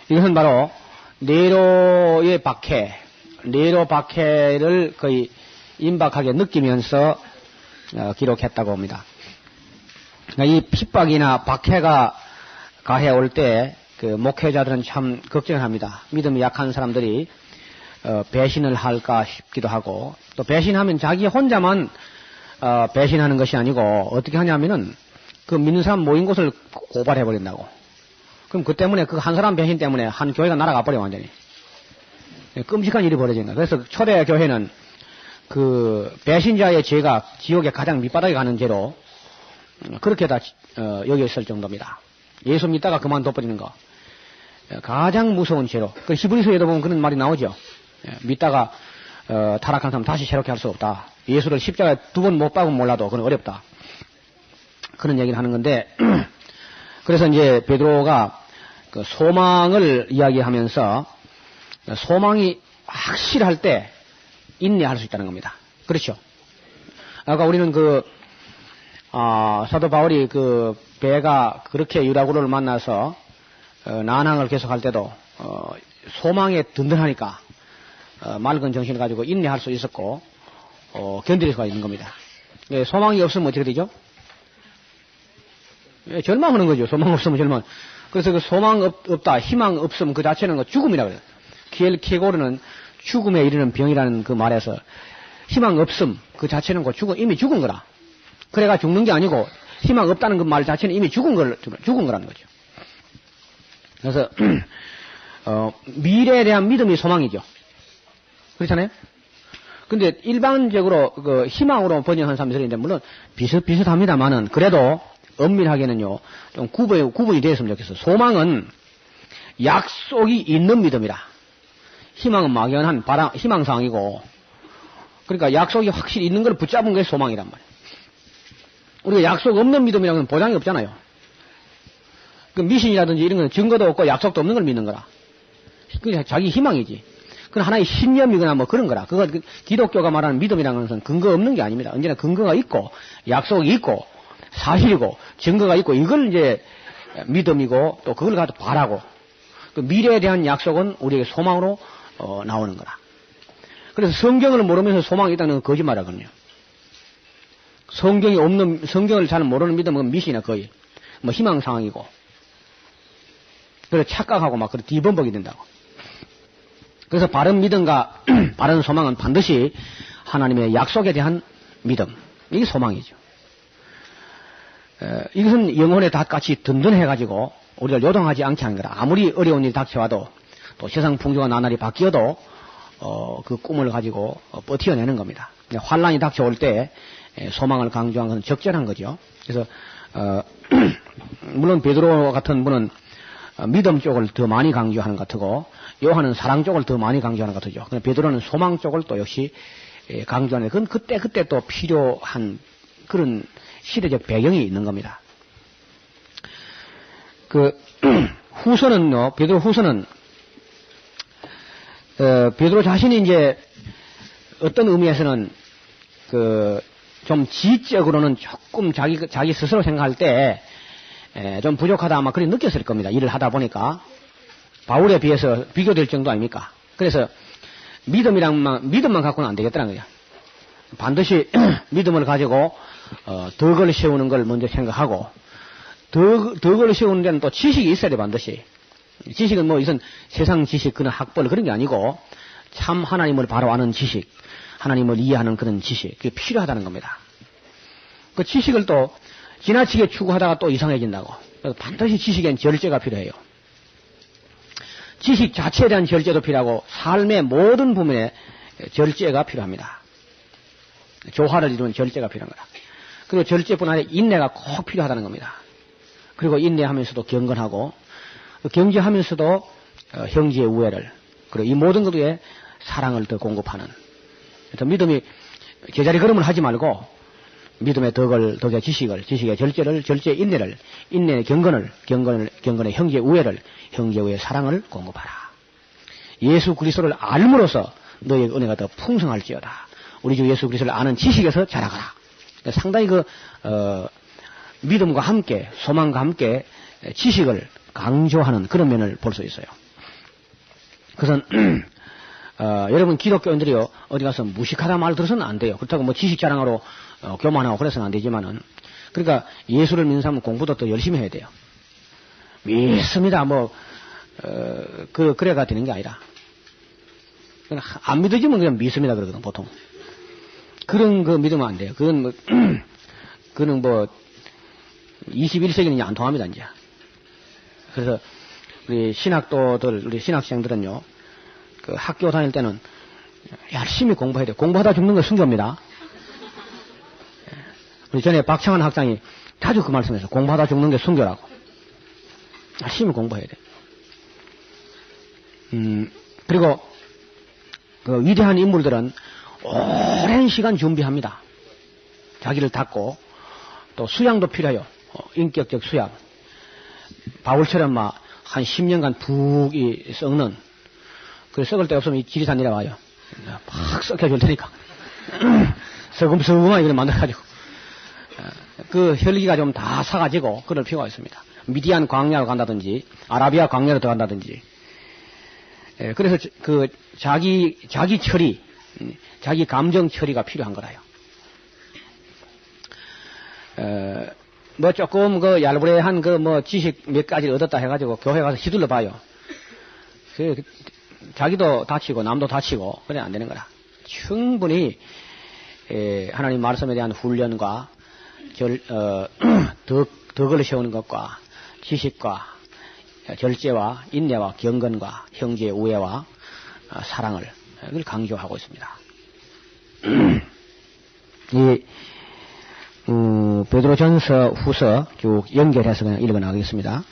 이것은 바로 네로의 박해, 네로 박해를 거의 임박하게 느끼면서 기록했다고 봅니다. 이 핍박이나 박해가 가해올 때 그 목회자들은 참 걱정을 합니다. 믿음이 약한 사람들이 배신을 할까 싶기도 하고, 또 배신하면 자기 혼자만 배신하는 것이 아니고 어떻게 하냐면은 그 믿는 사람 모인 곳을 고발해 버린다고. 그럼 그 때문에 그 한 사람 배신 때문에 한 교회가 날아가 버려 완전히. 끔찍한 일이 벌어진 거야. 그래서 초대 교회는 그 배신자의 죄가 지옥에 가장 밑바닥에 가는 죄로 그렇게 다 여기 있을 정도입니다. 예수 믿다가 그만둬버리는 거 가장 무서운 죄로. 그 히브리서에도 보면 그런 말이 나오죠. 믿다가 타락한 사람 다시 새롭게 할 수 없다. 예수를 십자가에 2번 못 박으면 몰라도 그건 어렵다. 그런 얘기를 하는 건데 그래서 이제 베드로가 그 소망을 이야기하면서 소망이 확실할 때 인내할 수 있다는 겁니다. 그렇죠? 아까 우리는 사도 바울이 그 배가 그렇게 유다고를 만나서 난항을 계속할 때도 소망에 든든하니까 맑은 정신을 가지고 인내할 수 있었고 견딜 수가 있는 겁니다. 소망이 없으면 어떻게 되죠? 절망하는 거죠. 소망 없으면 절망. 그래서 그 소망 없다, 희망 없으면 그 자체는 죽음이라고 그래요. 키엘케고르는 죽음에 이르는 병이라는 그 말에서 희망 없음 그 자체는 이미 죽은 거라. 그래가 죽는 게 아니고 희망 없다는 그 말 자체는 이미 죽은 거라는 거죠. 그래서 미래에 대한 믿음이 소망이죠. 그렇잖아요? 근데 일반적으로 그 희망으로 번역한 사람들이 있는데 물론 비슷합니다만은 그래도 엄밀하게는요 좀 구분이 되었으면 좋겠어. 소망은 약속이 있는 믿음이라. 희망은 막연한 희망사항이고, 그러니까 약속이 확실히 있는 걸 붙잡은 게 소망이란 말이에요. 우리가 약속 없는 믿음이라는 건 보장이 없잖아요. 그 미신이라든지 이런 건 증거도 없고 약속도 없는 걸 믿는 거라. 그게 자기 희망이지. 그건 하나의 신념이거나 뭐 그런 거라. 그거 기독교가 말하는 믿음이라는 것은 근거 없는 게 아닙니다. 언제나 근거가 있고 약속이 있고 사실이고 증거가 있고 이걸 이제 믿음이고 또 그걸 가지고 바라고 그 미래에 대한 약속은 우리에게 소망으로 나오는 거라. 그래서 성경을 모르면서 소망이 있다는 건 거짓말이거든요. 성경을 잘 모르는 믿음은 미신이나 거의 뭐 희망상황이고 그래서 착각하고 막 그런 뒤범벅이 된다고. 그래서 바른 믿음과 바른 소망은 반드시 하나님의 약속에 대한 믿음, 이게 소망이죠. 이것은 영혼의 닷같이 든든해가지고 우리를 요동하지 않게 하는 거라. 아무리 어려운 일이 닥쳐와도 또 세상 풍조가 나날이 바뀌어도 그 꿈을 가지고 버텨내는 겁니다. 환란이 닥쳐올 때 소망을 강조한 것은 적절한 거죠. 그래서 물론 베드로 같은 분은 믿음 쪽을 더 많이 강조하는 것 같고 요한은 사랑 쪽을 더 많이 강조하는 것 같죠. 근데 베드로는 소망 쪽을 또 역시 강조하는 그건 그때 또 필요한 그런 시대적 배경이 있는 겁니다. 그 후서는요, 베드로 후서는 베드로 자신이 이제 어떤 의미에서는 좀 지적으로는 조금 자기 스스로 생각할 때 좀 부족하다 아마 그렇게 느꼈을 겁니다. 일을 하다 보니까 바울에 비해서 비교될 정도 아닙니까? 그래서 믿음만 갖고는 안 되겠다는 거예요. 반드시 믿음을 가지고 덕을 세우는 걸 먼저 생각하고 덕을 세우는 데는 또 지식이 있어야 돼. 반드시 지식은 뭐 이선 세상 지식 그런 학벌 그런 게 아니고 참 하나님을 바로 아는 지식, 하나님을 이해하는 그런 지식 그게 필요하다는 겁니다. 그 지식을 또 지나치게 추구하다가 또 이상해진다고. 그래서 반드시 지식엔 절제가 필요해요. 지식 자체에 대한 절제도 필요하고 삶의 모든 부분에 절제가 필요합니다. 조화를 이루는 절제가 필요한 거다. 그리고 절제뿐 아니라 인내가 꼭 필요하다는 겁니다. 그리고 인내하면서도 경건하고 경제하면서도 형제의 우애를 그리고 이 모든 것에 사랑을 더 공급하는. 그래서 믿음이 제자리 걸음을 하지 말고 믿음의 덕의 지식의 절제의 인내의 경건의 형제의 우애의 사랑을 공급하라. 예수 그리스도를 알므로써 너의 은혜가 더 풍성할지어다. 우리 주 예수 그리스도를 아는 지식에서 자라가라. 상당히 믿음과 함께 소망과 함께 지식을 강조하는 그런 면을 볼 수 있어요. 그것은 여러분 기독교인들이요 어디 가서 무식하다 말 들어서는 안 돼요. 그렇다고 뭐 지식 자랑하러 교만하고 그래서는 안 되지만은 그러니까 예수를 믿는 사람은 공부도 더 열심히 해야 돼요. 믿습니다. 뭐 그래가 되는 게 아니라 안 믿어지면 그냥 믿습니다 그러거든 보통. 그런 거 믿으면 안 돼요. 그는 뭐 21세기는 이제 안 통합니다 이제. 그래서 우리 신학도들 우리 신학생들은요 그 학교 다닐 때는 열심히 공부해야 돼요. 공부하다 죽는 건 순교입니다. 우리 전에 박창환 학장이 자주 그 말씀해서 공부하다 죽는 게 순교라고. 열심히 공부해야 돼요. 그리고 그 위대한 인물들은 오랜 시간 준비합니다. 자기를 닦고 또 수양도 필요해요. 인격적 수양. 바울처럼 막 한 10년간 푹 썩는 그 썩을 데가 없으면 이 지리산 내려와요. 팍 썩혀줄 테니까. 서금서금하게 이걸 만들어가지고 그 혈기가 좀 다 사가지고 그럴 필요가 있습니다. 미디안 광야로 간다든지 아라비아 광야로 들어간다든지. 그래서 그 자기 처리, 자기 감정 처리가 필요한 거라요. 뭐 조금 그 얄부레한 그 뭐 지식 몇 가지를 얻었다 해가지고 교회 가서 휘둘러 봐요. 자기도 다치고 남도 다치고 그래 안 되는 거라. 충분히 하나님 말씀에 대한 훈련과 덕을 세우는 것과 지식과 절제와 인내와 경건과 형제의 우애와 사랑을 그걸 강조하고 있습니다. 이 베드로전서 후서 쭉 연결해서 그냥 읽어나가겠습니다.